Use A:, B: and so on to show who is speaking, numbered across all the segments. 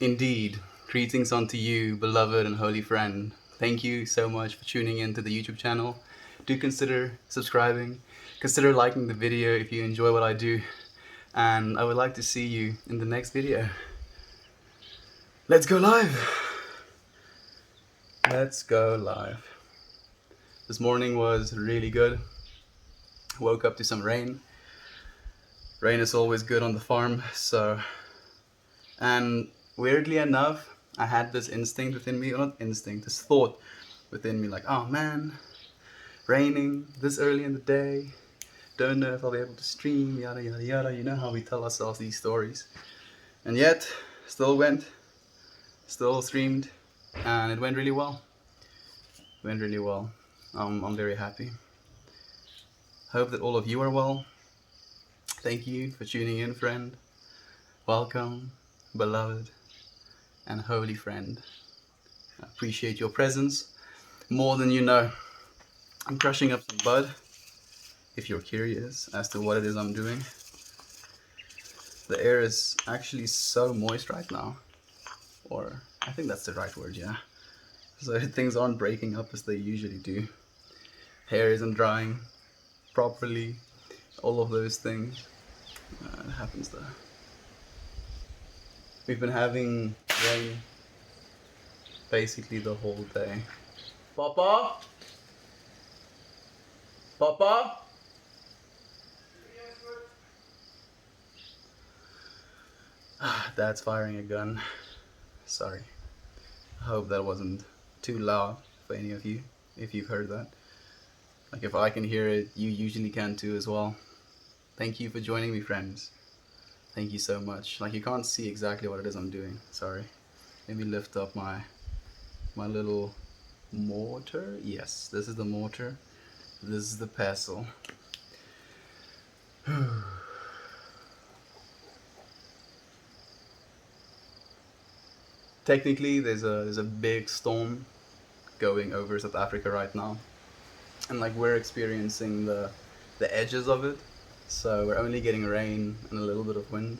A: Indeed, greetings unto you, beloved and holy friend. Thank you so much for tuning in to the YouTube channel. Do consider subscribing, consider liking the video if you enjoy what I do, and I would like to see you in the next video. Let's go live! Let's go live. This morning was really good. Woke up to some rain. Rain is always good on the farm, and weirdly enough, I had this instinct within me, or not instinct, this thought within me like, oh man, raining this early in the day, don't know if I'll be able to stream, yada yada yada. You know how we tell ourselves these stories. And yet, still streamed, and it went really well. Went really well. I'm very happy. Hope that all of you are well. Thank you for tuning in, friend. Welcome, beloved and holy friend. I appreciate your presence more than you know. I'm crushing up some bud, if you're curious as to what it is I'm doing. The air is actually so moist right now, or I think that's the right word, yeah. So things aren't breaking up as they usually do. Hair isn't drying properly, all of those things. It happens there. We've been having rain basically the whole day. Papa? Papa? Dad's firing a gun. Sorry. I hope that wasn't too loud for any of you, if you've heard that. Like, if I can hear it, you usually can too as well. Thank you for joining me, friends. Thank you so much. Like, you can't see exactly what it is I'm doing. Sorry. Maybe lift up my little mortar. Yes, this is the mortar. This is the pestle. Technically, there's a big storm going over South Africa right now, and like we're experiencing the edges of it. So we're only getting rain and a little bit of wind,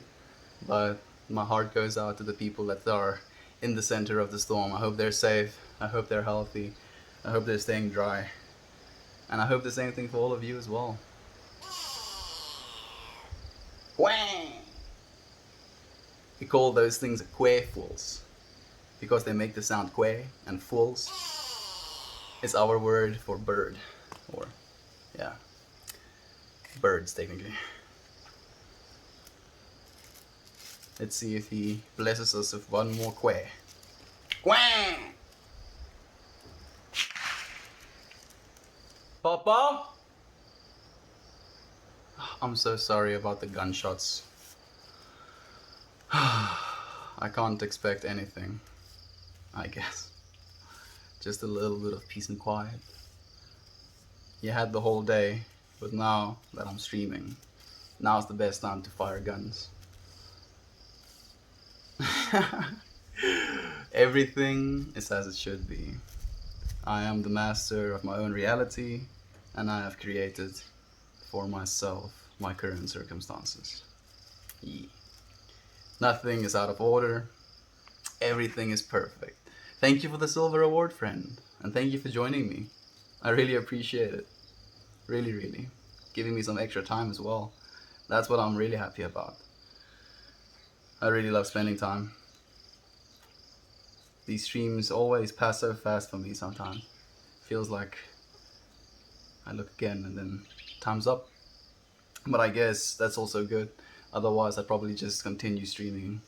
A: but my heart goes out to the people that are in the center of the storm. I hope they're safe. I hope they're healthy. I hope they're staying dry, and I hope the same thing for all of you as well. Quang! We call those things quaefools because they make the sound que, and fools is our word for bird, or yeah, birds technically. Let's see if he blesses us with one more que. Quang! Papa? I'm so sorry about the gunshots. I can't expect anything, I guess. Just a little bit of peace and quiet. You had the whole day, but now that I'm streaming, now's the best time to fire guns. Everything is as it should be. I am the master of my own reality, and I have created for myself my current circumstances. Yeah. Nothing is out of order. Everything is perfect. Thank you for the silver award, friend, and thank you for joining me. I really appreciate it. Really, really. Giving me some extra time as well. That's what I'm really happy about. I really love spending time. These streams always pass so fast for me sometimes. Feels like I look again and then time's up. But I guess that's also good. Otherwise, I'd probably just continue streaming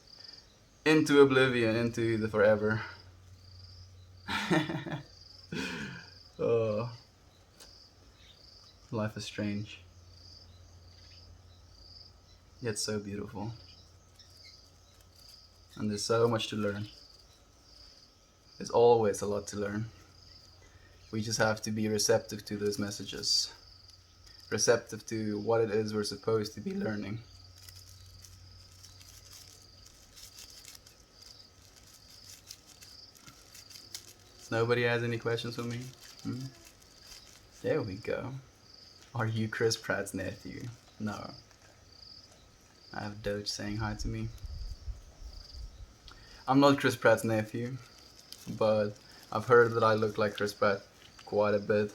A: into oblivion, into the forever. Oh, life is strange, yet so beautiful. And there's so much to learn. There's always a lot to learn. We just have to be receptive to those messages. Receptive to what it is we're supposed to be learning. Nobody has any questions for me? There we go. Are you Chris Pratt's nephew? No. I have Doge saying hi to me. I'm not Chris Pratt's nephew, but I've heard that I look like Chris Pratt quite a bit.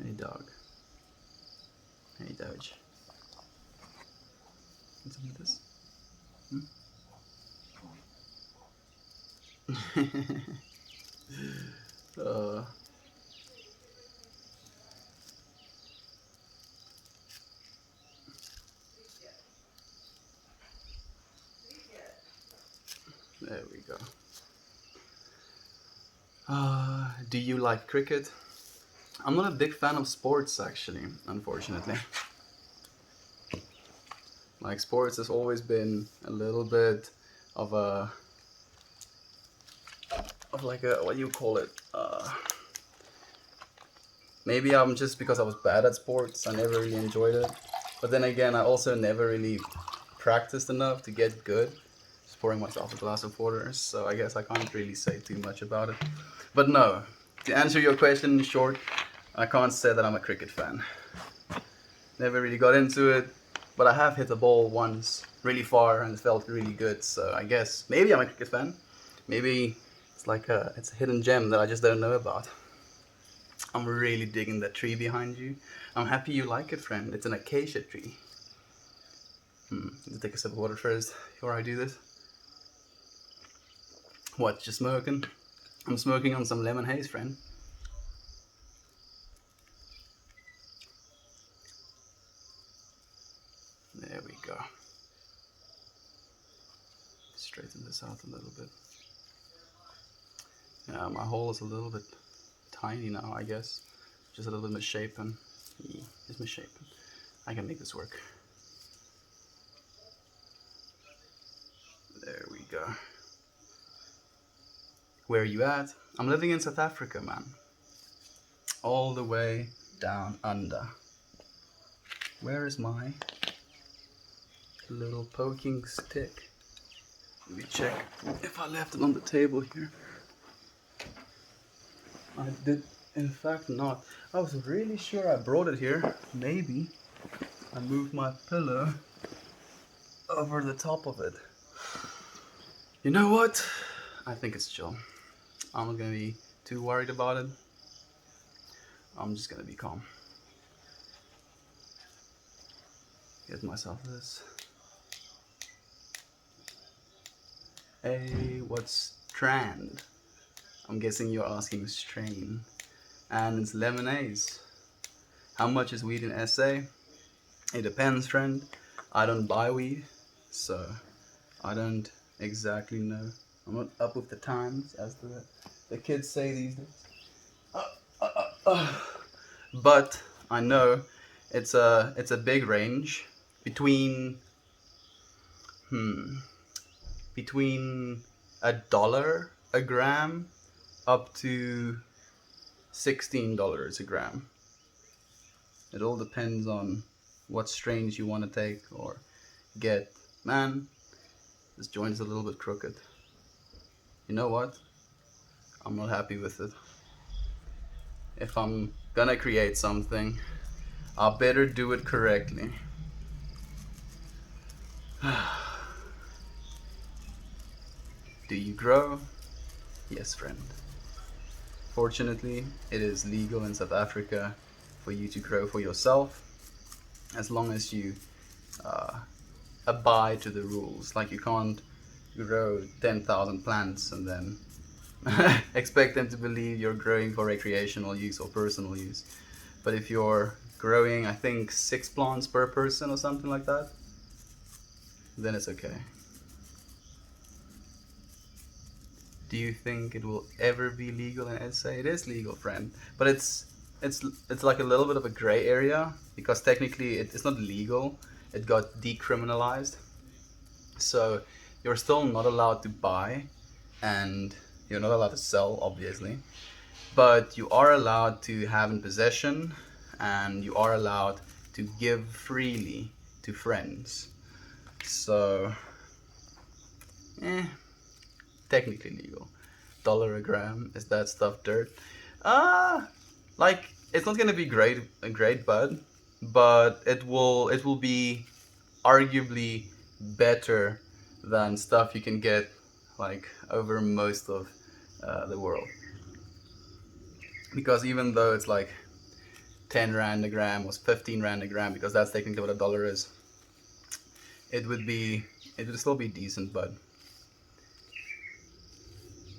A: Hey dog. Hey Doge. Want some of this? uh, there we go. Do you like cricket? I'm not a big fan of sports actually, unfortunately. Like sports has always been a little bit of a what do you call it? Maybe I'm just because I was bad at sports, I never really enjoyed it. But then again, I also never really practiced enough to get good. Just pouring myself a glass of water, so I guess I can't really say too much about it. But no, to answer your question in short, I can't say that I'm a cricket fan. Never really got into it, but I have hit the ball once really far and it felt really good. So I guess maybe I'm a cricket fan. Maybe it's like it's a hidden gem that I just don't know about. I'm really digging that tree behind you. I'm happy you like it, friend. It's an acacia tree. Let's take a sip of water first before I do this. What, you smoking? I'm smoking on some lemon haze, friend. There we go. Straighten this out a little bit. Yeah, my hole is a little bit tiny now, I guess. Just a little bit misshapen. Yeah, it's misshapen. I can make this work. There we go. Where are you at? I'm living in South Africa, man. All the way down under. Where is my little poking stick? Let me check if I left it on the table here. I did in fact not. I was really sure I brought it here. Maybe I moved my pillow over the top of it. You know what? I think it's chill. I'm not gonna be too worried about it. I'm just gonna be calm. Get myself this. Hey, what's trend? I'm guessing you're asking strain. And it's lemonade. How much is weed in SA? It depends, friend. I don't buy weed, so I don't exactly know. I'm not up with the times, as the kids say these days. But I know it's a big range between $1 a gram up to $16 a gram. It all depends on what strains you want to take or get. Man, this joint is a little bit crooked. You know what? I'm not happy with it. If I'm gonna create something, I better do it correctly. Do you grow? Yes, friend. Fortunately, it is legal in South Africa for you to grow for yourself, as long as you abide to the rules. Like, you can't grow 10,000 plants and then expect them to believe you're growing for recreational use or personal use. But if you're growing, I think 6 plants per person or something like that, then it's okay. Do you think it will ever be legal in SA? It is legal, friend, but it's like a little bit of a gray area, because technically it's not legal. It got decriminalized, so you're still not allowed to buy, and you're not allowed to sell, obviously, but you are allowed to have in possession, and you are allowed to give freely to friends. So, technically legal. $1 a gram, is that stuff dirt? Like, it's not gonna be a great bud, but it will be arguably better than stuff you can get like over most of the world. Because even though it's like 10 rand a gram or 15 rand a gram, because that's technically what a dollar is, it would still be decent. But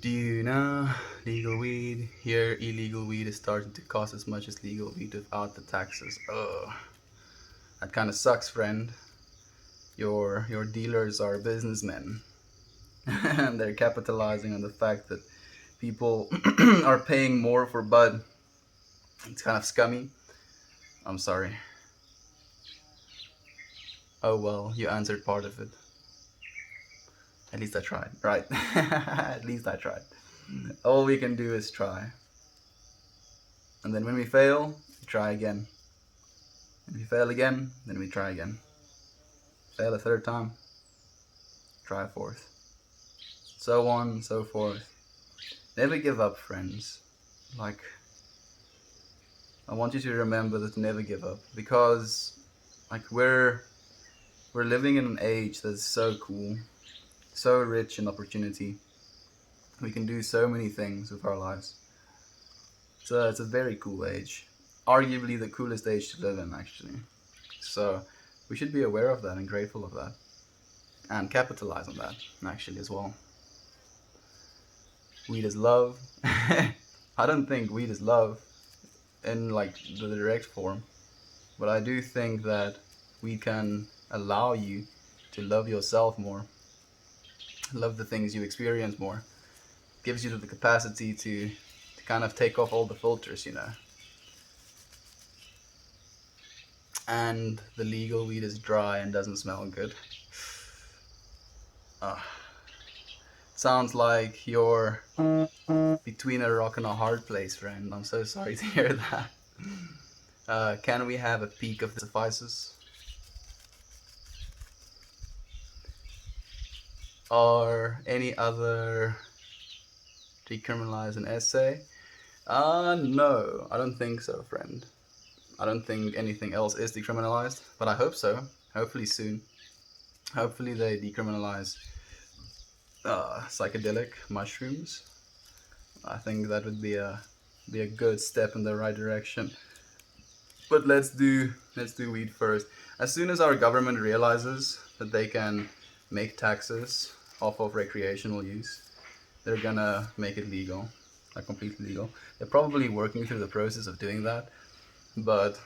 A: do you know, legal weed here, illegal weed is starting to cost as much as legal weed without the taxes. Ugh, that kind of sucks, friend. Your dealers are businessmen and they're capitalizing on the fact that people are paying more for bud. It's kind of scummy. I'm sorry. Oh well, you answered part of it. At least I tried, right? At least I tried. All we can do is try. And then when we fail, we try again. If we fail again, then we try again. Fail a third time, try a fourth. So on, so forth. Never give up, friends. Like, I want you to remember that never give up, because like we're living in an age that's so cool, so rich in opportunity. We can do so many things with our lives. So it's a very cool age, arguably the coolest age to live in, actually. So we should be aware of that and grateful of that, and capitalize on that actually as well. Weed is love. I don't think weed is love in like the direct form, but I do think that weed can allow you to love yourself more, love the things you experience more. Gives you the capacity to kind of take off all the filters, you know. And the legal weed is dry and doesn't smell good. Sounds like you're between a rock and a hard place, friend. I'm so sorry to hear that. Can we have a peek of the suffices? Or any other decriminalize an essay? No, I don't think so, friend. I don't think anything else is decriminalized, but I hope so. Hopefully soon. Hopefully they decriminalize psychedelic mushrooms. I think that would be a good step in the right direction. But let's do weed first. As soon as our government realizes that they can make taxes off of recreational use, they're gonna make it legal, like completely legal. They're probably working through the process of doing that, but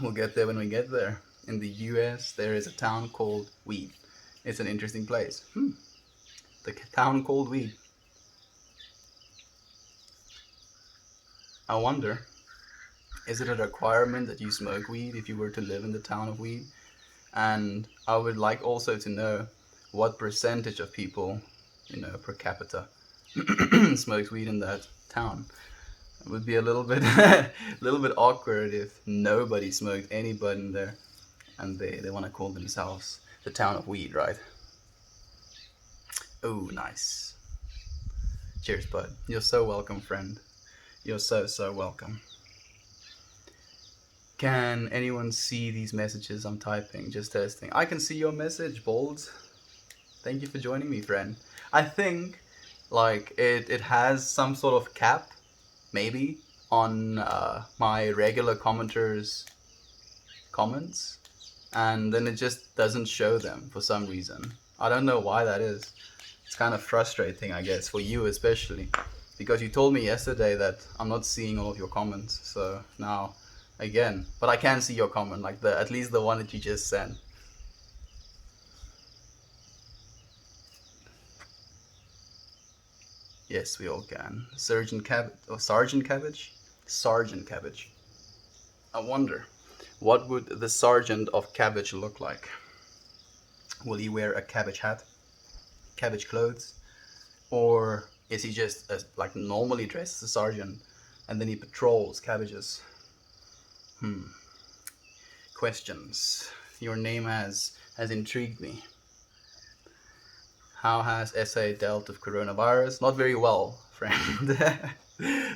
A: we'll get there when we get there. In the US, there is a town called Weed. It's an interesting place. The town called Weed. I wonder, is it a requirement that you smoke weed if you were to live in the town of Weed? And I would like also to know what percentage of people, you know, per capita, smokes weed in that town. It would be a little bit awkward if nobody smoked any bud in there, and they want to call themselves the town of weed, right? Oh, nice. Cheers, bud. You're so welcome, friend. You're so welcome. Can anyone see these messages I'm typing? Just testing. I can see your message, Bold. Thank you for joining me, friend. I think like it has some sort of cap, maybe, on my regular commenters' comments, and then it just doesn't show them for some reason. I don't know why that is. It's kind of frustrating, I guess, for you especially, because you told me yesterday that I'm not seeing all of your comments. So now, again, but I can see your comment, like at least the one that you just sent. Yes, we all can. Sergeant Cabbage? Sergeant Cabbage. I wonder, what would the Sergeant of Cabbage look like? Will he wear a cabbage hat? Cabbage clothes? Or is he just like normally dressed as a sergeant and then he patrols cabbages? Questions. Your name has intrigued me. How has SA dealt with coronavirus? Not very well, friend.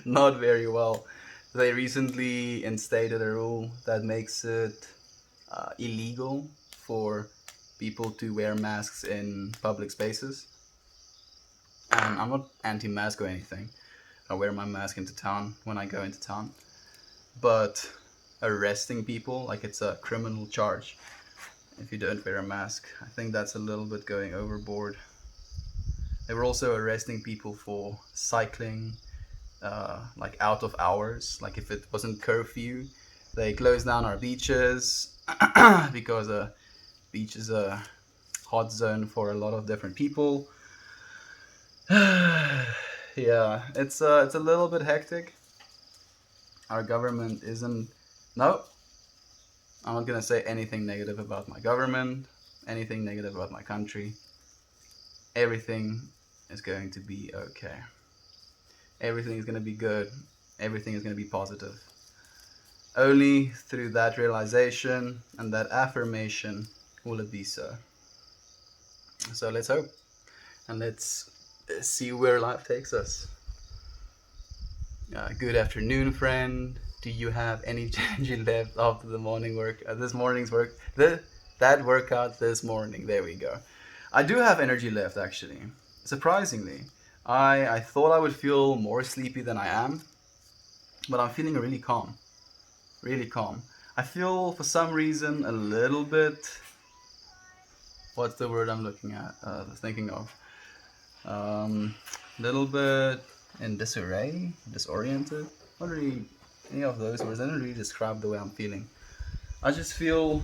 A: Not very well. They recently instated a rule that makes it illegal for people to wear masks in public spaces. And I'm not anti-mask or anything. I wear my mask into town when I go into town. But arresting people like it's a criminal charge if you don't wear a mask, I think that's a little bit going overboard. They were also arresting people for cycling like out of hours. Like if it wasn't curfew, they closed down our beaches because a beach is a hot zone for a lot of different people. Yeah, it's a little bit hectic. Our government isn't. No, I'm not gonna say anything negative about my government, anything negative about my country. Everything is going to be okay. Everything is gonna be good. Everything is gonna be positive. Only through that realization and that affirmation will it be so. So let's hope and let's see where life takes us. Good afternoon, friend. Do you have any energy left after the morning work? This morning's work, that workout this morning. There we go. I do have energy left, actually. Surprisingly, I thought I would feel more sleepy than I am, but I'm feeling really calm. Really calm. I feel for some reason a little bit. What's the word I'm looking at? Thinking of. Little bit in disarray, disoriented. Not really any of those words. I don't really describe the way I'm feeling. I just feel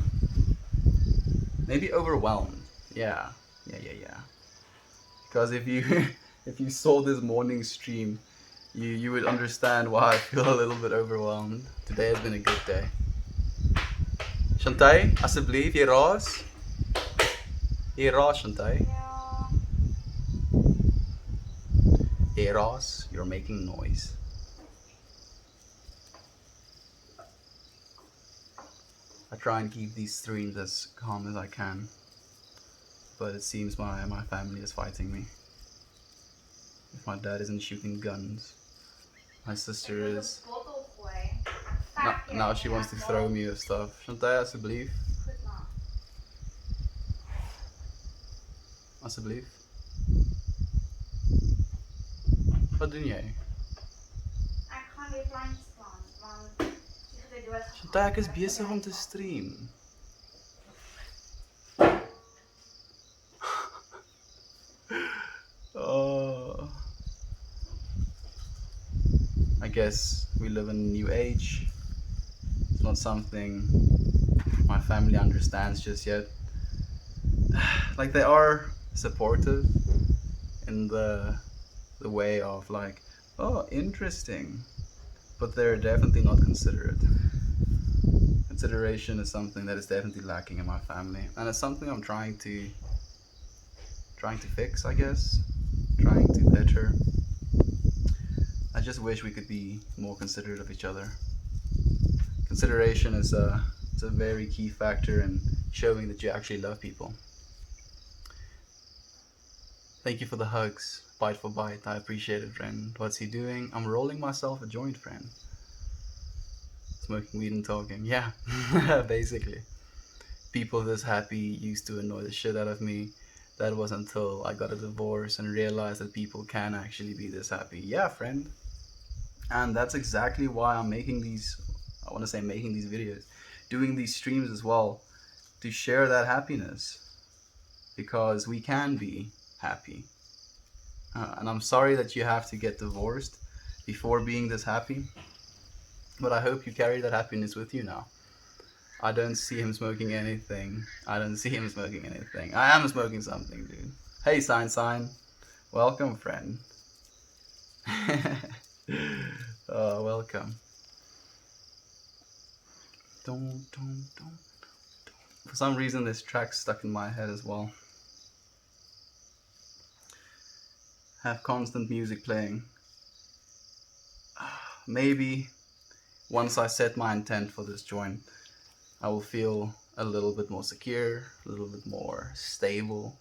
A: maybe overwhelmed. Yeah. Because if you if you saw this morning stream, you would understand why I feel a little bit overwhelmed. Today has been a good day. Shantay, alsjeblieft, hier raas. Hier raas, Shantay. Eros, you're making noise. I try and keep these streams as calm as I can, but it seems my family is fighting me. If my dad isn't shooting guns, my sister is. Now she wants to throw me with stuff. Shantay, alsjeblieft. Alsjeblieft. Wat doe jij?
B: Ik ga weer plantjes planten, want die dood.
A: Shantay, ek is besig om te stream. Oh. I guess we live in a new age. It's not something my family understands just yet. Like they are supportive in the way of like, oh, interesting, but they're definitely not considerate. Consideration is something that is definitely lacking in my family, and it's something I'm trying to fix, I guess, trying to better. I just wish we could be more considerate of each other. Consideration is a very key factor in showing that you actually love people. Thank you for the hugs. Bite for bite. I appreciate it, friend. What's he doing? I'm rolling myself a joint, friend. Smoking weed and talking. Yeah, basically. People this happy used to annoy the shit out of me. That was until I got a divorce and realized that people can actually be this happy. Yeah, friend. And that's exactly why I'm making these, I want to say making these videos, doing these streams as well, to share that happiness. Because we can be happy. And I'm sorry that you have to get divorced before being this happy. But I hope you carry that happiness with you now. I don't see him smoking anything. I don't see him smoking anything. I am smoking something, dude. Hey, Sign. Welcome, friend. Oh, welcome. For some reason, this track's stuck in my head as well. Have constant music playing. Maybe once I set my intent for this joint, I will feel a little bit more secure, a little bit more stable.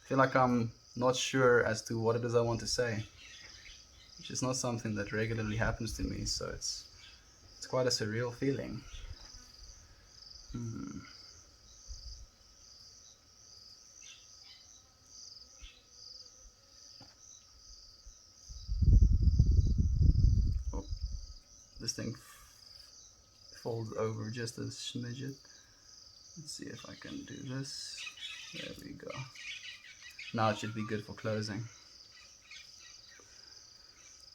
A: I feel like I'm not sure as to what it is I want to say, which is not something that regularly happens to me, so it's quite a surreal feeling. this thing folds over just a smidget. Let's see if I can do this. There we go. Now it should be good for closing.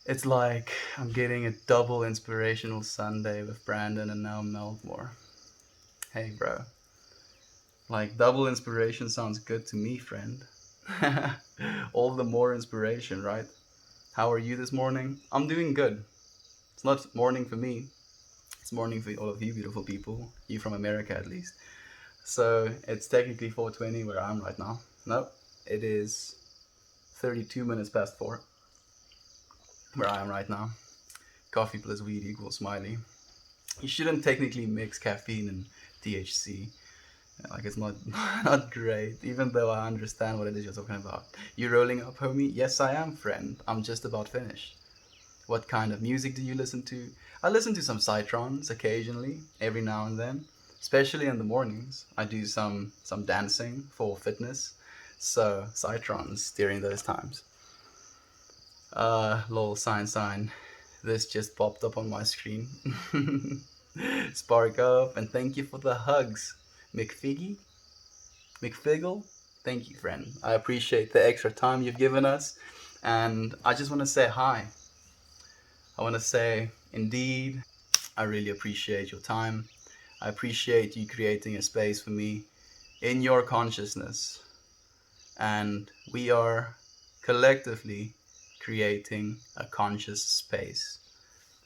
A: It's like I'm getting a double inspirational Sunday with Brandon and now Meltmore. Hey bro. Like double inspiration sounds good to me, friend. All the more inspiration, right? How are you this morning? I'm doing good. It's not morning for me. It's morning for all of you beautiful people. You from America at least. So it's technically 4:20 where I'm right now. No, it is 32 minutes past 4 where I am right now. Coffee plus weed equals smiley. You shouldn't technically mix caffeine and THC. Like it's not not great, even though I understand what it is you're talking about. You rolling up, homie? Yes, I am, friend. I'm just about finished. What kind of music do you listen to? I listen to some Cytrons occasionally, every now and then, especially in the mornings. I do some dancing for fitness, so Cytrons during those times. Lol, sign. This just popped up on my screen. Spark up, and thank you for the hugs. McFiggle, thank you, friend. I appreciate the extra time you've given us, and I just want to say hi. I want to say, indeed, I really appreciate your time. I appreciate you creating a space for me in your consciousness, and we are collectively creating a conscious space.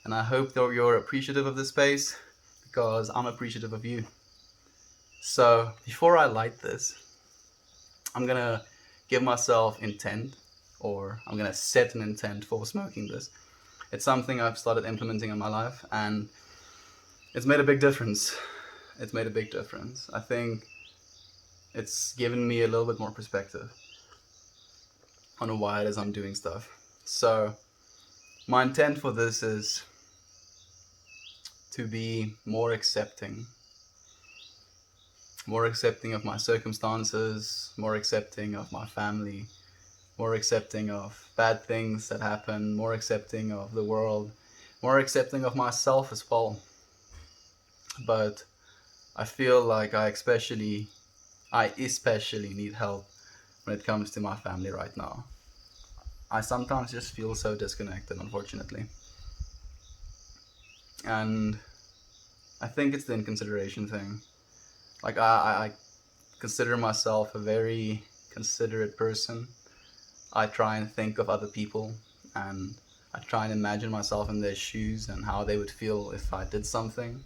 A: And I hope that you're appreciative of this space because I'm appreciative of you. So before I light this, I'm gonna give myself intent, or I'm gonna set an intent for smoking this. It's something I've started implementing in my life, and it's made a big difference. It's made a big difference. I think it's given me a little bit more perspective on why it is I'm doing stuff. So my intent for this is to be more accepting of my circumstances, more accepting of my family, more accepting of bad things that happen, more accepting of the world, more accepting of myself as well. But I feel like I especially need help when it comes to my family right now. I sometimes just feel so disconnected, unfortunately. And I think it's the inconsideration thing. Like I consider myself a very considerate person. I try and think of other people, and I try and imagine myself in their shoes and how they would feel if I did something.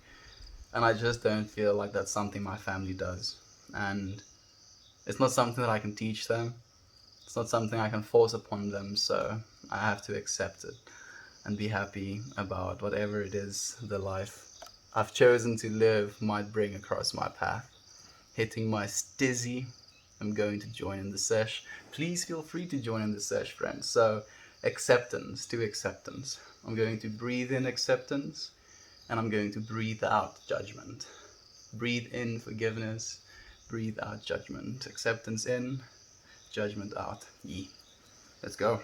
A: And I just don't feel like that's something my family does. And it's not something that I can teach them. It's not something I can force upon them, so I have to accept it and be happy about whatever it is the life I've chosen to live might bring across my path. Hitting my stizzy, I'm going to join in the sesh. Please feel free to join in the sesh, friends. So acceptance to acceptance. I'm going to breathe in acceptance, and I'm going to breathe out judgment. Breathe in forgiveness, breathe out judgment. Acceptance in, judgment out. Yee. Let's go.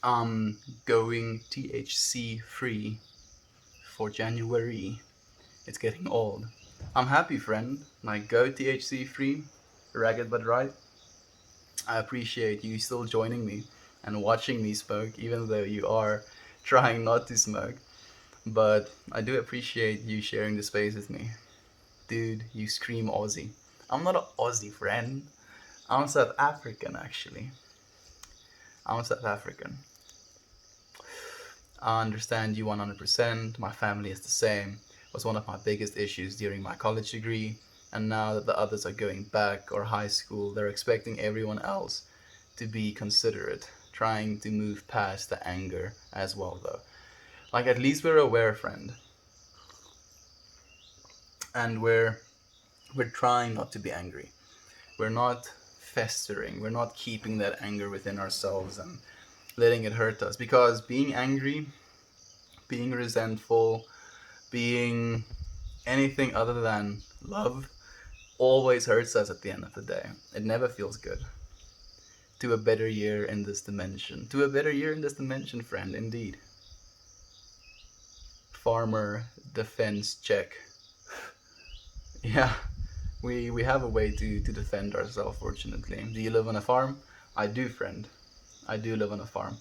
A: I'm going THC free for January. It's getting old. I'm happy, friend. Like, go THC free, ragged but right. I appreciate you still joining me and watching me smoke, even though you are trying not to smoke. But I do appreciate you sharing the space with me. Dude, you scream Aussie. I'm not an Aussie, friend. I'm South African, actually. I'm South African. I understand you 100%. My family is the same. It was one of my biggest issues during my college degree. And now that the others are going back or high school, they're expecting everyone else to be considerate, trying to move past the anger as well, though. Like, at least we're aware, friend. And we're trying not to be angry. We're not festering. We're not keeping that anger within ourselves and letting it hurt us. Because being angry, being resentful, being anything other than love always hurts us at the end of the day. It never feels good. To a better year in this dimension. To a better year in this dimension, friend, indeed. Farmer defense check. Yeah, we have a way to defend ourselves, fortunately. Do you live on a farm? I do, friend. I do live on a farm.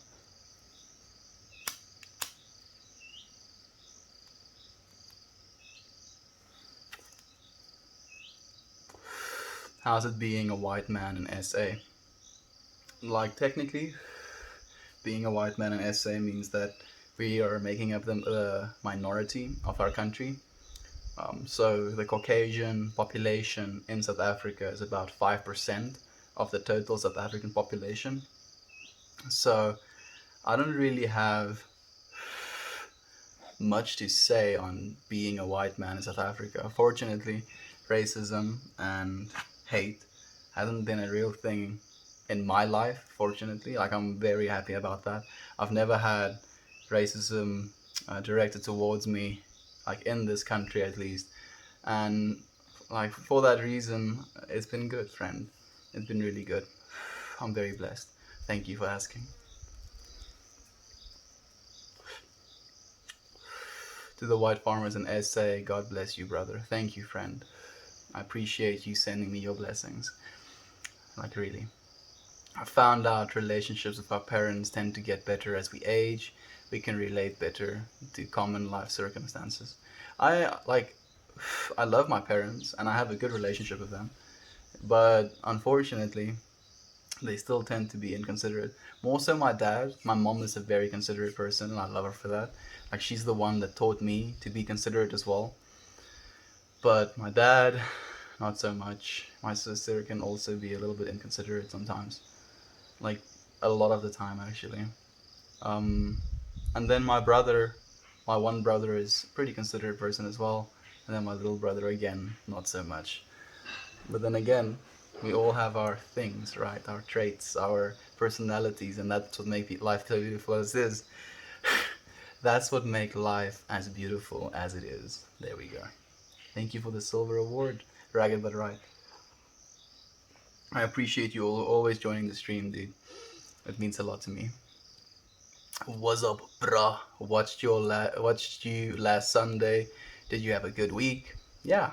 A: How's it being a white man in SA? Like, technically, being a white man in SA means that we are making up the minority of our country. So the Caucasian population in South Africa is about 5% of the total South African population. So I don't really have much to say on being a white man in South Africa. Fortunately, racism and hate hasn't been a real thing in my life, fortunately. Like, I'm very happy about that. I've never had racism directed towards me, like in this country at least. And like, for that reason, it's been good, friend. It's been really good. I'm very blessed. Thank you for asking. To the white farmers in SA, God bless you, brother. Thank you, friend. I appreciate you sending me your blessings. Like, really. I found out relationships with our parents tend to get better as we age. We can relate better to common life circumstances. I love my parents and I have a good relationship with them, but unfortunately, they still tend to be inconsiderate. More so my dad. My mom is a very considerate person and I love her for that. Like, she's the one that taught me to be considerate as well. But my dad, not so much. My sister can also be a little bit inconsiderate sometimes. Like, a lot of the time, actually. And then my brother, my one brother is a pretty considerate person as well. And then my little brother, again, not so much. But then again, we all have our things, right? Our traits, our personalities, and that's what makes life so beautiful as it is. That's what makes life as beautiful as it is. There we go. Thank you for the silver award, Ragged but Right. I appreciate you all always joining the stream, dude. It means a lot to me. What's up, bruh? Watched you last Sunday. Did you have a good week? Yeah,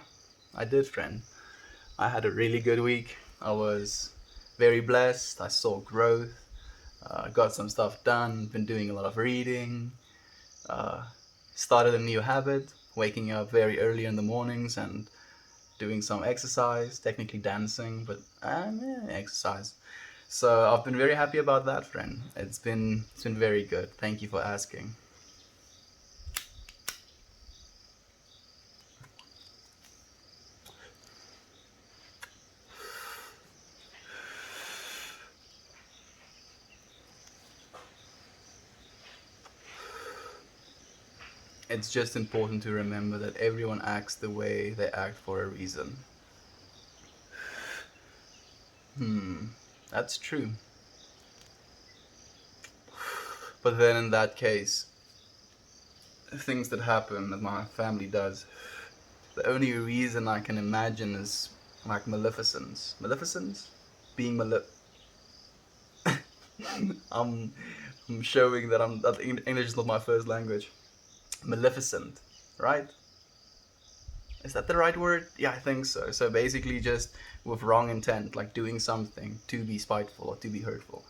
A: I did, friend. I had a really good week. I was very blessed. I saw growth. Got some stuff done. Been doing a lot of reading. Started a new habit, waking up very early in the mornings and doing some exercise, technically dancing, but exercise. So I've been very happy about that, friend. It's been very good. Thank you for asking. It's just important to remember that everyone acts the way they act for a reason. That's true. But then in that case, things that happen that my family does, the only reason I can imagine is like maleficence. Maleficence? Being I'm showing that English is not my first language. Maleficent, right? Is that the right word? Yeah, I think so. So basically just with wrong intent, like doing something to be spiteful or to be hurtful.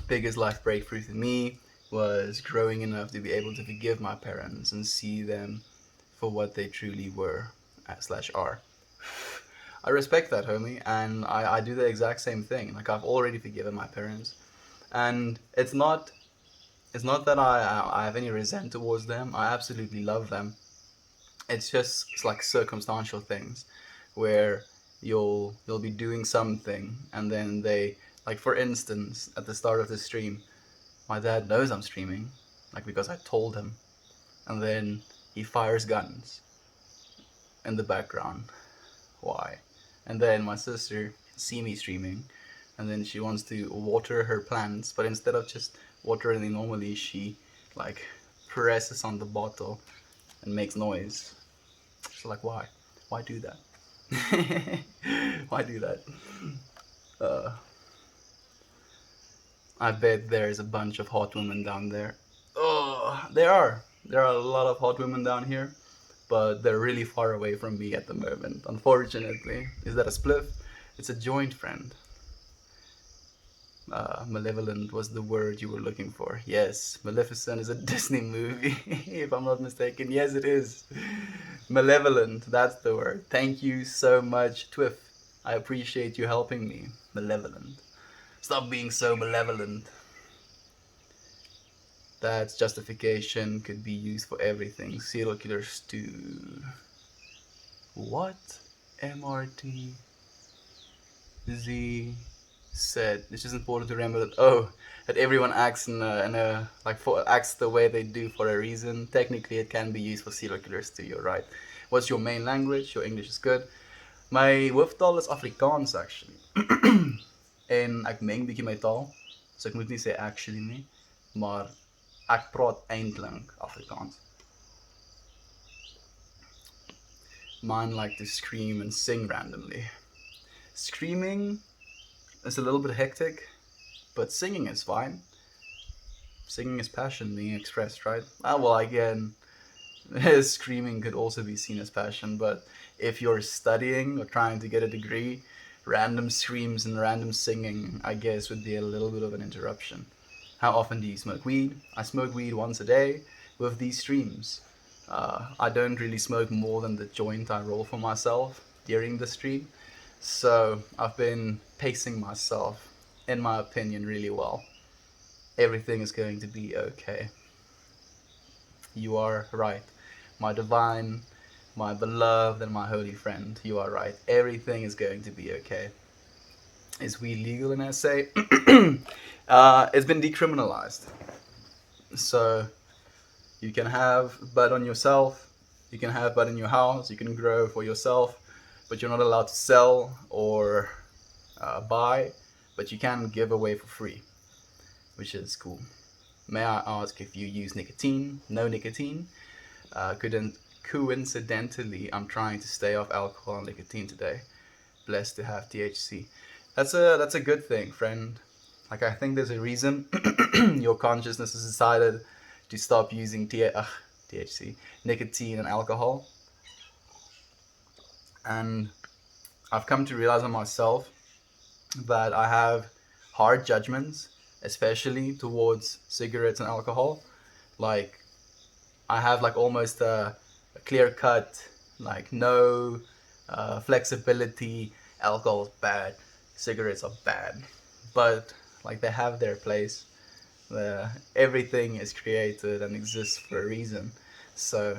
A: Biggest life breakthrough for me was growing enough to be able to forgive my parents and see them for what they truly were / are. I respect that, homie, and I do the exact same thing. Like, I've already forgiven my parents, and it's not that I have any resent towards them. I absolutely love them. It's just like circumstantial things where you'll be doing something and then they, like, for instance, at the start of the stream, my dad knows I'm streaming, like, because I told him, and then he fires guns in the background. Why? And then my sister see me streaming, and then she wants to water her plants, but instead of just watering them normally, she like presses on the bottle and makes noise. So like, why? Why do that? Why do that? I bet there's a bunch of hot women down there. Oh, there are. There are a lot of hot women down here, but they're really far away from me at the moment, unfortunately. Is that a spliff? It's a joint, friend. Malevolent was the word you were looking for. Yes, Maleficent is a Disney movie, if I'm not mistaken. Yes, it is. Malevolent, that's the word. Thank you so much, Twiff. I appreciate you helping me. Malevolent. Stop being so malevolent. That justification could be used for everything. Serial killers too. What? MRT Z said. It's just important to remember that that everyone acts acts the way they do for a reason. Technically, it can be used for serial killers too. You're right. What's your main language? Your English is good. My hooftaal is Afrikaans actually. En ek meng bietjie my taal, so ek moet nie sê actually nie, maar ek praat eintlik Afrikaans. Mine like to scream and sing randomly. Screaming is a little bit hectic, but singing is fine. Singing is passion being expressed, right? Well, again, screaming could also be seen as passion, but if you're studying or trying to get a degree, random screams and random singing, I guess, would be a little bit of an interruption. How often do you smoke weed? I smoke weed once a day with these streams. I don't really smoke more than the joint I roll for myself during the stream. So I've been pacing myself, in my opinion, really well. Everything is going to be okay. You are right. My divine, my beloved, and my holy friend, you are right. Everything is going to be okay. Is weed legal in SA? It's been decriminalized. So you can have bud on yourself, you can have bud in your house, you can grow for yourself, but you're not allowed to sell or buy, but you can give away for free, which is cool. May I ask if you use nicotine? No nicotine. Coincidentally, I'm trying to stay off alcohol and nicotine today. Blessed to have THC. That's a good thing, friend. Like, I think there's a reason your consciousness has decided to stop using THC, nicotine and alcohol. And I've come to realize on myself that I have hard judgments, especially towards cigarettes and alcohol. Like, I have like almost a clear cut, like no flexibility. Alcohol is bad, cigarettes are bad, but like they have their place. Everything is created and exists for a reason. So,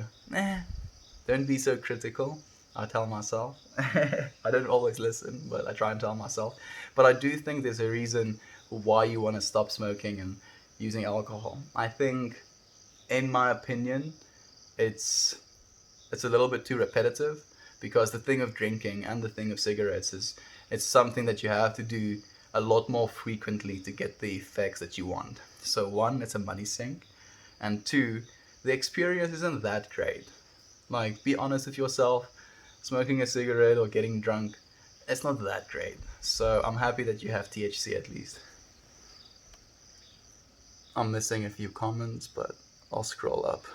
A: don't be so critical. I tell myself. I don't always listen, but I try and tell myself. But I do think there's a reason why you want to stop smoking and using alcohol. I think, in my opinion, it's a little bit too repetitive, because the thing of drinking and the thing of cigarettes is it's something that you have to do a lot more frequently to get the effects that you want. So one, it's a money sink, and two, the experience isn't that great. Like, be honest with yourself, smoking a cigarette or getting drunk, it's not that great. So I'm happy that you have THC at least. I'm missing a few comments, but I'll scroll up.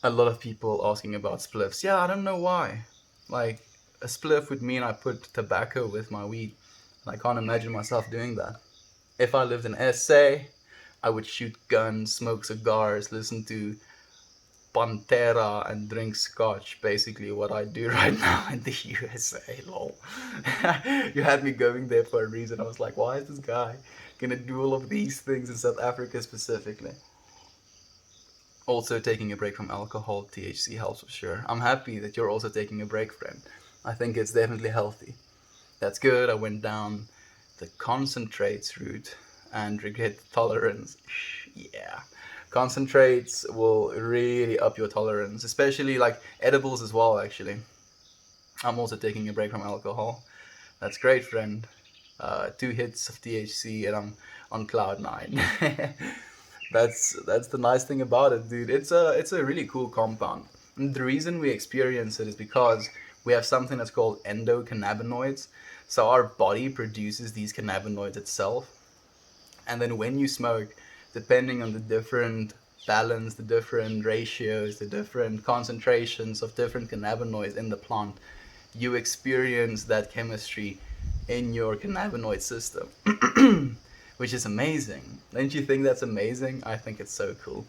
A: A lot of people asking about spliffs. Yeah, I don't know why. Like, a spliff would mean I put tobacco with my weed. And I can't imagine myself doing that. If I lived in SA, I would shoot guns, smoke cigars, listen to Pantera, and drink scotch. Basically what I do right now in the USA, lol. You had me going there for a reason. I was like, why is this guy gonna do all of these things in South Africa specifically? Also, taking a break from alcohol, THC helps for sure. I'm happy that you're also taking a break, friend. I think it's definitely healthy. That's good. I went down the concentrates route and regret tolerance. Yeah. Concentrates will really up your tolerance, especially like edibles as well, actually. I'm also taking a break from alcohol. That's great, friend. 2 hits of THC and I'm on cloud 9. That's the nice thing about it, dude. It's a really cool compound. And the reason we experience it is because we have something that's called endocannabinoids. So our body produces these cannabinoids itself, and then when you smoke, depending on the different balance, the different ratios, the different concentrations of different cannabinoids in the plant, you experience that chemistry in your cannabinoid system, which is amazing. Don't you think that's amazing? I think it's so cool.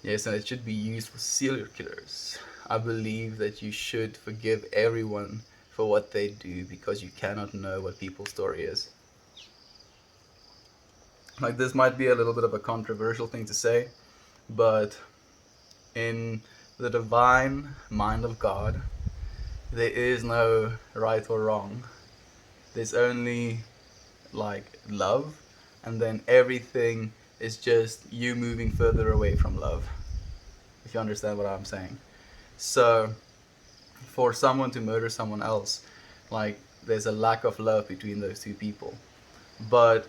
A: Yes, and it should be used for serial killers. I believe that you should forgive everyone for what they do because you cannot know what people's story is. Like, this might be a little bit of a controversial thing to say, but in the divine mind of God, there is no right or wrong. There's only like love, and then everything is just you moving further away from love. If you understand what I'm saying. So, for someone to murder someone else, like, there's a lack of love between those two people. But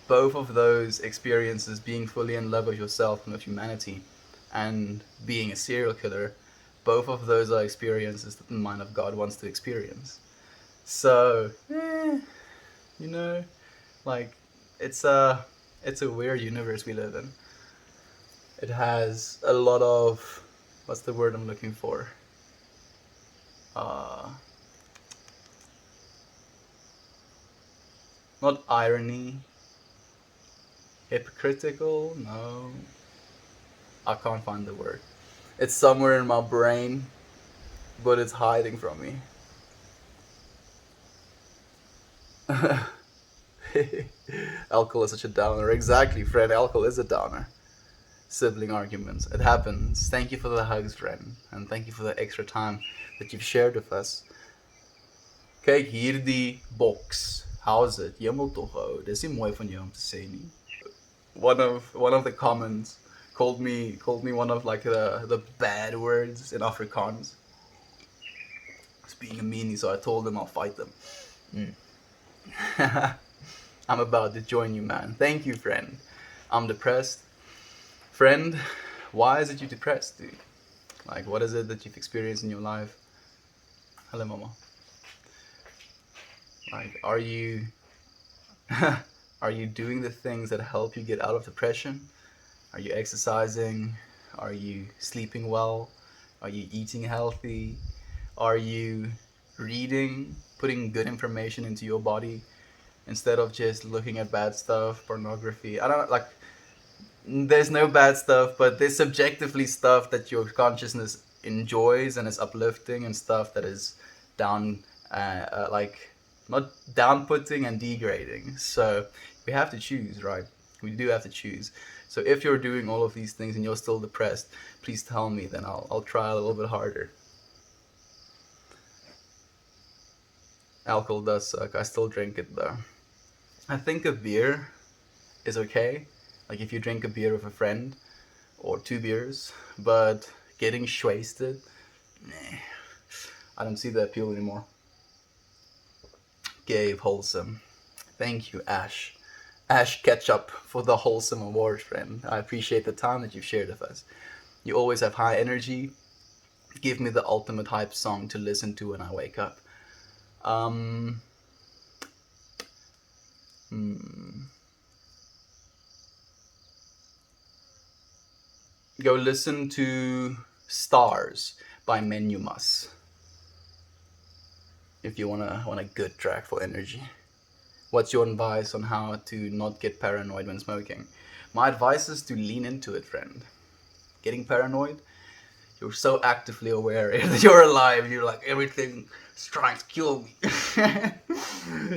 A: both of those experiences, being fully in love with yourself and with humanity, and being a serial killer, both of those are experiences that the mind of God wants to experience. So, you know, like, it's a weird universe we live in. It has a lot of, what's the word I'm looking for? Not irony. Hypocritical? No. I can't find the word. It's somewhere in my brain, but it's hiding from me. Alcohol is such a downer. Exactly, friend. Alcohol is a downer. Sibling arguments. It happens. Thank you for the hugs, friend. And thank you for the extra time that you've shared with us. Kyk hierdie box. How's it? Jy moet tog hou. Dis nie mooi van jou om te sê nie. One of the comments called me one of like the bad words in Afrikaans. I was being a meanie, so I told them I'll fight them. I'm about to join you, man. Thank you, friend. I'm depressed. Friend, why is it you depressed, dude? Like, what is it that you've experienced in your life? Hello, mama. Like, are you are you doing the things that help you get out of depression? Are you exercising? Are you sleeping well? Are you eating healthy? Are you reading, putting good information into your body instead of just looking at bad stuff, pornography? I don't like. There's no bad stuff, but there's subjectively stuff that your consciousness enjoys and is uplifting, and stuff that is down, like, not down-putting and degrading. So we have to choose, right? We do have to choose. So if you're doing all of these things and you're still depressed, please tell me, then I'll try a little bit harder. Alcohol does suck. I still drink it though. I think a beer is okay. Like, if you drink a beer with a friend, or 2 beers, but getting wasted, nah, I don't see the appeal anymore. Gabe Wholesome. Thank you, Ash. Ash Ketchup, for the Wholesome Award, friend. I appreciate the time that you've shared with us. You always have high energy. Give me the ultimate hype song to listen to when I wake up. Go listen to Stars by Menumas if you want a good track for energy. What's your advice on how to not get paranoid when smoking? My advice is to lean into it, friend. Getting paranoid, you're so actively aware that you're alive. You're like, everything's trying to kill me.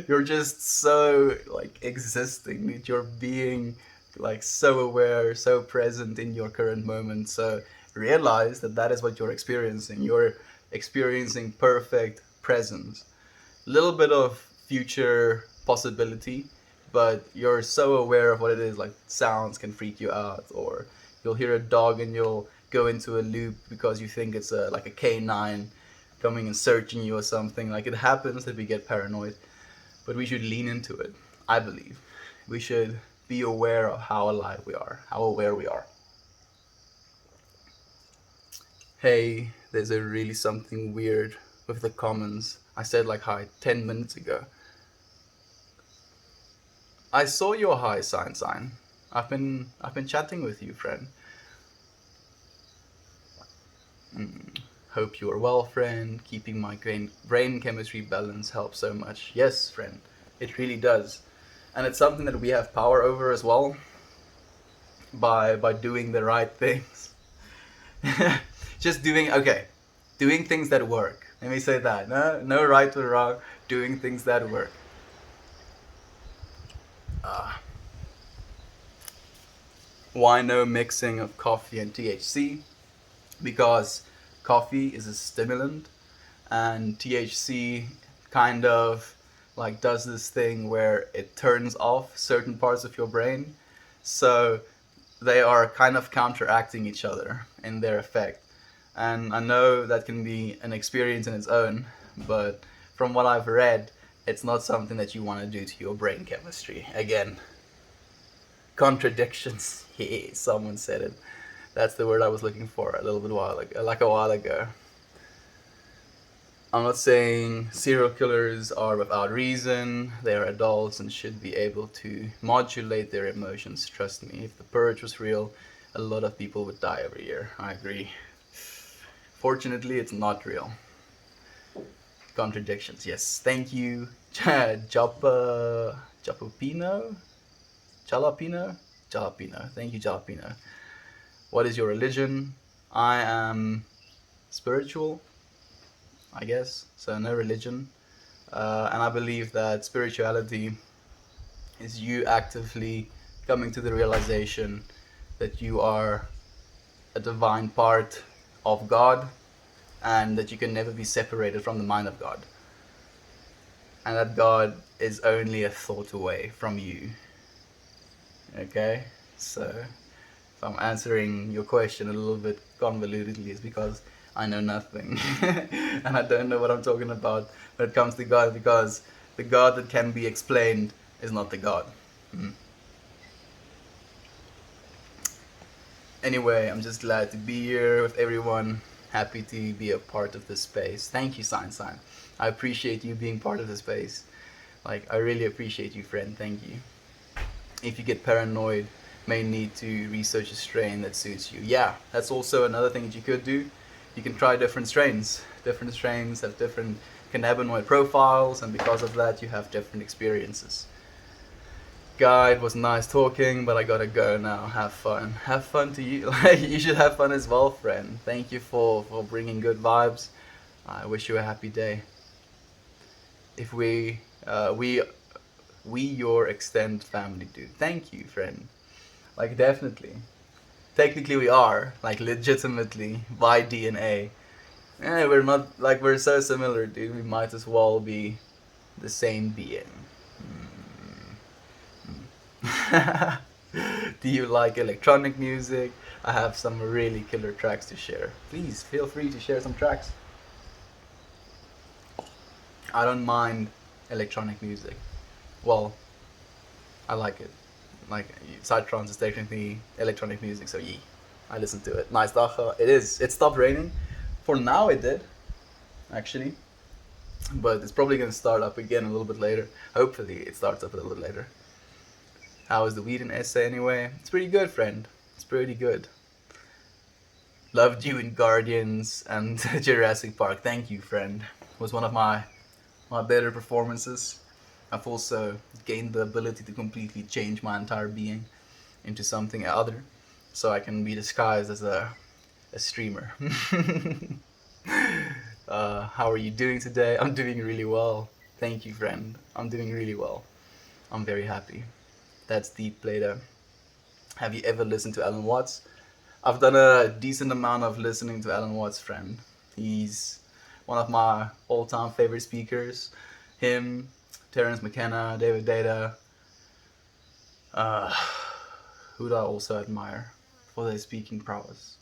A: You're just so, like, existing that you're being, like, so aware, so present in your current moment. So realize that that is what you're experiencing. You're experiencing perfect presence. A little bit of future possibility, but you're so aware of what it is. Like, sounds can freak you out, or you'll hear a dog and you'll go into a loop because you think it's like a canine coming and searching you or something. Like, it happens that we get paranoid, but we should lean into it. I believe we should be aware of how alive we are, how aware we are. Hey, there's a really something weird with the comments. I said like hi 10 minutes ago. I saw your hi sign. I've been chatting with you, friend. Hope you are well, friend. Keeping my brain chemistry balance helps so much. Yes, friend, it really does. And it's something that we have power over as well by doing the right things. Just doing things that work. Let me say that. No right or wrong. Doing things that work. Why no mixing of coffee and THC? Because coffee is a stimulant and THC kind of like does this thing where it turns off certain parts of your brain. So they are kind of counteracting each other in their effect. And I know that can be an experience in its own, but from what I've read, it's not something that you want to do to your brain chemistry. Again, contradictions. Yeah, someone said it. That's the word I was looking for a little bit a while ago. I'm not saying serial killers are without reason. They are adults and should be able to modulate their emotions. Trust me, if the purge was real, a lot of people would die every year. I agree. Fortunately, it's not real. Contradictions, yes. Thank you, Jalapino? Jalapino. Thank you, Jalapino. What is your religion? I am spiritual, I guess. So no religion. And I believe that spirituality is you actively coming to the realization that you are a divine part of God and that you can never be separated from the mind of God. And that God is only a thought away from you. Okay? So if I'm answering your question a little bit convolutedly, it's because I know nothing. And I don't know what I'm talking about when it comes to God, because the God that can be explained is not the God. Anyway, I'm just glad to be here with everyone. Happy to be a part of this space. Thank you, Sign. I appreciate you being part of the space. Like, I really appreciate you, friend. Thank you. If you get paranoid, may need to research a strain that suits you. Yeah, that's also another thing that you could do. You can try different strains. Different strains have different cannabinoid profiles, and because of that, you have different experiences. Guy, it was nice talking, but I gotta go now. Have fun. Have fun to you. You should have fun as well, friend. Thank you for bringing good vibes. I wish you a happy day. If we your extended family do. Thank you, friend. Like, definitely. Technically we are, like, legitimately, by DNA. We're not, like, we're so similar, dude. We might as well be the same being. Do you like electronic music? I have some really killer tracks to share. Please feel free to share some tracks. I don't mind electronic music. Well, I like it. Like, Psytrance is technically electronic music, so yeah, I listen to it. Nice dacha. It is. It stopped raining. For now it did, actually. But it's probably going to start up again a little bit later. Hopefully it starts up a little bit later. How is the weed in SA anyway? It's pretty good, friend. It's pretty good. Loved you in Guardians and Jurassic Park. Thank you, friend. It was one of my better performances. I've also gained the ability to completely change my entire being into something other, so I can be disguised as a streamer. How are you doing today? I'm doing really well. Thank you, friend. I'm doing really well. I'm very happy. That's deep, Plato. Have you ever listened to Alan Watts? I've done a decent amount of listening to Alan Watts, friend. He's one of my all-time favorite speakers. Him, Terence McKenna, David Data. Who do I also admire for their speaking prowess?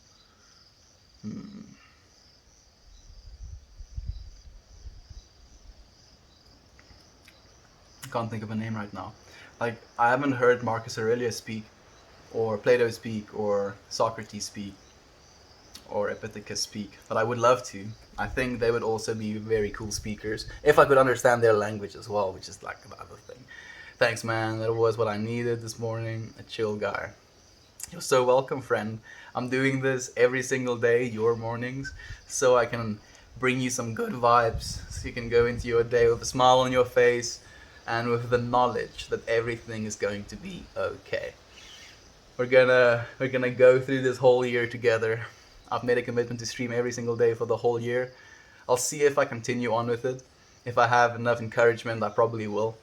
A: Can't think of a name right now. Like, I haven't heard Marcus Aurelius speak, or Plato speak, or Socrates speak, or Epictetus speak, but I would love to. I think they would also be very cool speakers if I could understand their language as well, which is like the other thing. Thanks, man. That was what I needed this morning. A chill guy. You're so welcome, friend. I'm doing this every single day, your mornings, so I can bring you some good vibes, so you can go into your day with a smile on your face and with the knowledge that everything is going to be okay. We're gonna go through this whole year together. I've made a commitment to stream every single day for the whole year. I'll see if I continue on with it. If I have enough encouragement, I probably will.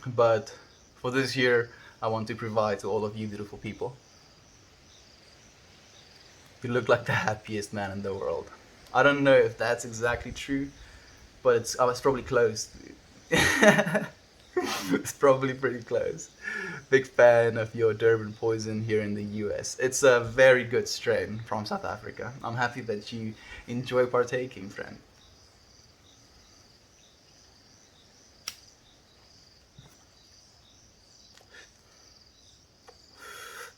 A: But for this year, I want to provide to all of you beautiful people. You look like the happiest man in the world. I don't know if that's exactly true, but I was probably close. It's probably pretty close. Big fan of your Durban Poison here in the US. It's a very good strain from South Africa. I'm happy that you enjoy partaking, friend.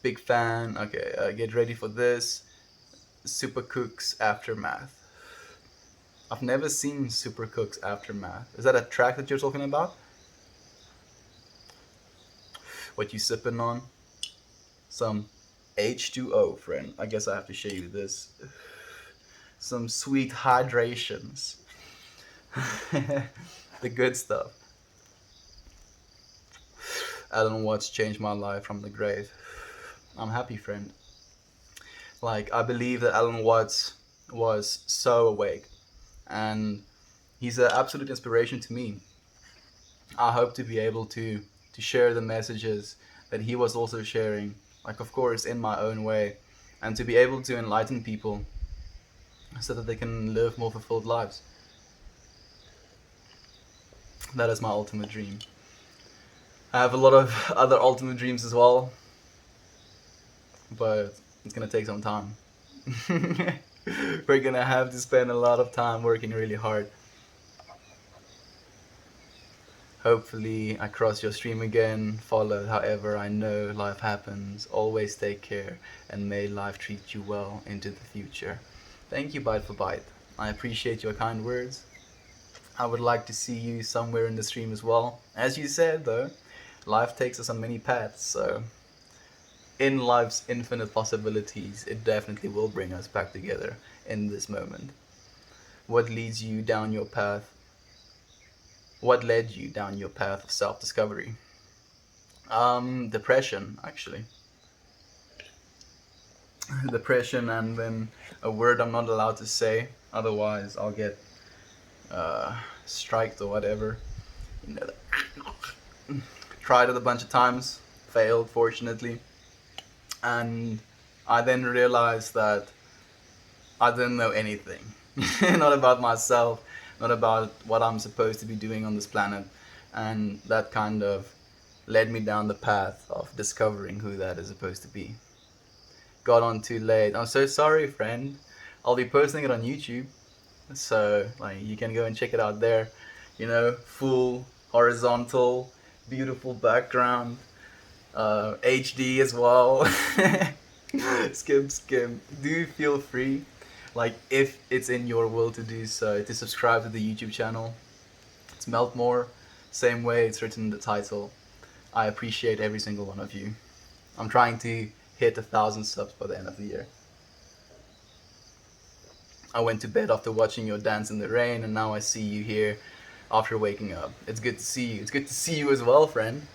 A: Big fan. Okay, get ready for this. Super Cooks Aftermath. I've never seen Super Cooks Aftermath. Is that a track that you're talking about? What you sipping on? Some H2O, friend. I guess I have to show you this. Some sweet hydrations. The good stuff. Alan Watts changed my life from the grave. I'm happy, friend. Like, I believe that Alan Watts was so awake, and he's an absolute inspiration to me. I hope to be able to share the messages that he was also sharing, like, of course, in my own way, and to be able to enlighten people so that they can live more fulfilled lives. That is my ultimate dream. I have a lot of other ultimate dreams as well, but it's gonna take some time. We're gonna have to spend a lot of time working really hard. Hopefully I cross your stream again, follow. However, I know life happens. Always take care, and may life treat you well into the future. Thank you, Bite for Bite. I appreciate your kind words. I would like to see you somewhere in the stream as well. As you said though, life takes us on many paths, so in life's infinite possibilities, it definitely will bring us back together in this moment. What leads you down your path? What led you down your path of self-discovery? Depression, actually. Depression, and then a word I'm not allowed to say, otherwise I'll get striked or whatever. You know, tried it a bunch of times, failed, fortunately. And I then realized that I didn't know anything. Not about myself, not about what I'm supposed to be doing on this planet. And that kind of led me down the path of discovering who that is supposed to be. Got on too late. I'm so sorry, friend. I'll be posting it on YouTube, so like you can go and check it out there. You know, full horizontal, beautiful background, HD as well. Skim. Do feel free, like if it's in your will to do so, to subscribe to the YouTube channel. It's Meltmore. Same way it's written in the title. I appreciate every single one of you. I'm trying to hit 1,000 subs by the end of the year. I went to bed after watching your dance in the rain, and now I see you here after waking up. It's good to see you. It's good to see you as well, friend.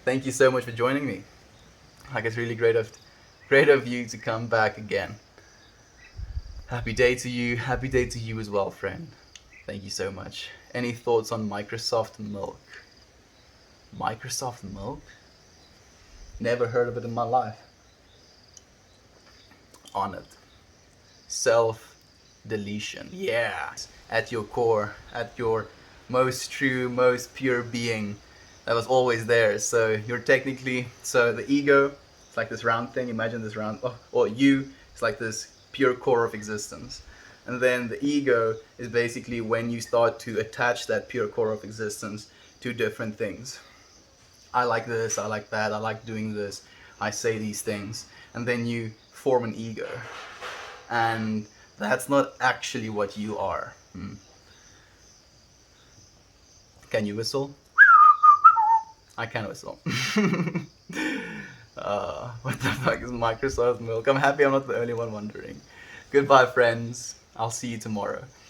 A: Thank you so much for joining me. Like, it's really great of you to come back again. Happy day to you. Happy day to you as well, friend. Thank you so much. Any thoughts on Microsoft Milk? Microsoft Milk? Never heard of it in my life. On it. Self-deletion. Yeah. At your core, at your most true, most pure being that was always there. So you're technically, so the ego, it's like this round thing. Imagine this round, or you, it's like this pure core of existence. And then the ego is basically when you start to attach that pure core of existence to different things. I like this, I like that, I like doing this, I say these things, and then you form an ego. And that's not actually what you are. Can you whistle? I can whistle. What the fuck is Microsoft Milk? I'm happy I'm not the only one wondering. Goodbye, friends. I'll see you tomorrow.